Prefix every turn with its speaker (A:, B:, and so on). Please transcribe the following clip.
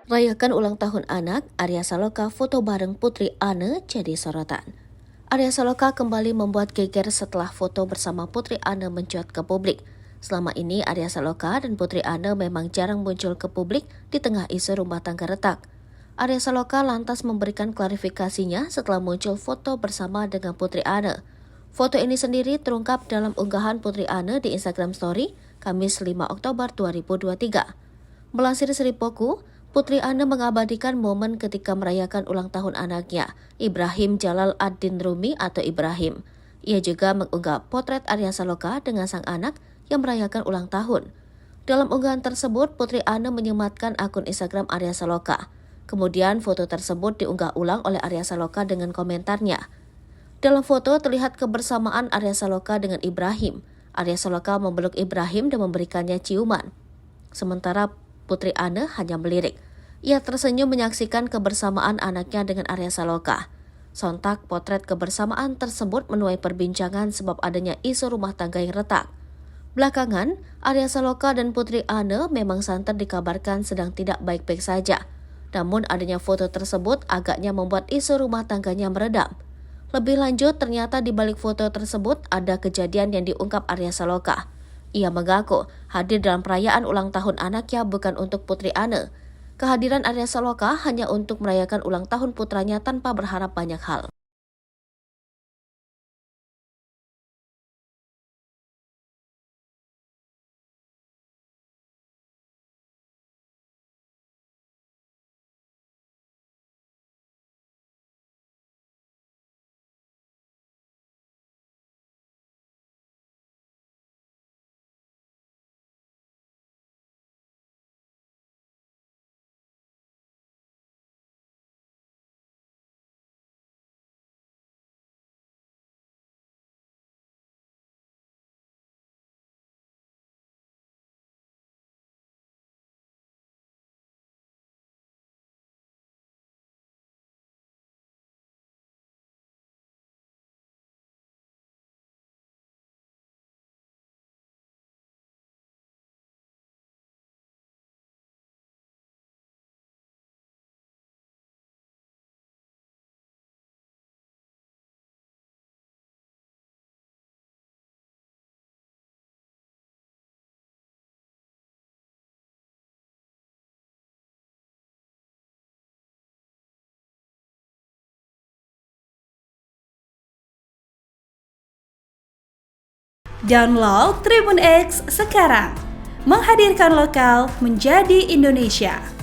A: Rayakan ulang tahun anak, Arya Saloka foto bareng Putri Anne jadi sorotan. Arya Saloka kembali membuat geger setelah foto bersama Putri Anne mencuat ke publik. Selama ini Arya Saloka dan Putri Anne memang jarang muncul ke publik di tengah isu rumah tangga retak. Arya Saloka lantas memberikan klarifikasinya setelah muncul foto bersama dengan Putri Anne. Foto ini sendiri terungkap dalam unggahan Putri Anne di Instagram Story Kamis 5 Oktober 2023. Melansir Seripoku, Putri Anne mengabadikan momen ketika merayakan ulang tahun anaknya, Ibrahim Jalal ad-Din Rumi atau Ibrahim. Ia juga mengunggah potret Arya Saloka dengan sang anak yang merayakan ulang tahun. Dalam unggahan tersebut, Putri Anne menyematkan akun Instagram Arya Saloka. Kemudian foto tersebut diunggah ulang oleh Arya Saloka dengan komentarnya. Dalam foto terlihat kebersamaan Arya Saloka dengan Ibrahim. Arya Saloka memeluk Ibrahim dan memberikannya ciuman. Sementara Putri Anne hanya melirik. Ia tersenyum menyaksikan kebersamaan anaknya dengan Arya Saloka. Sontak potret kebersamaan tersebut menuai perbincangan sebab adanya isu rumah tangga yang retak. Belakangan, Arya Saloka dan Putri Anne memang santer dikabarkan sedang tidak baik-baik saja. Namun adanya foto tersebut agaknya membuat isu rumah tangganya meredam. Lebih lanjut, ternyata di balik foto tersebut ada kejadian yang diungkap Arya Saloka. Ia mengaku hadir dalam perayaan ulang tahun anaknya bukan untuk Putri Anne. Kehadiran Arya Saloka hanya untuk merayakan ulang tahun putranya tanpa berharap banyak hal.
B: Download Tribun X sekarang, menghadirkan lokal menjadi Indonesia.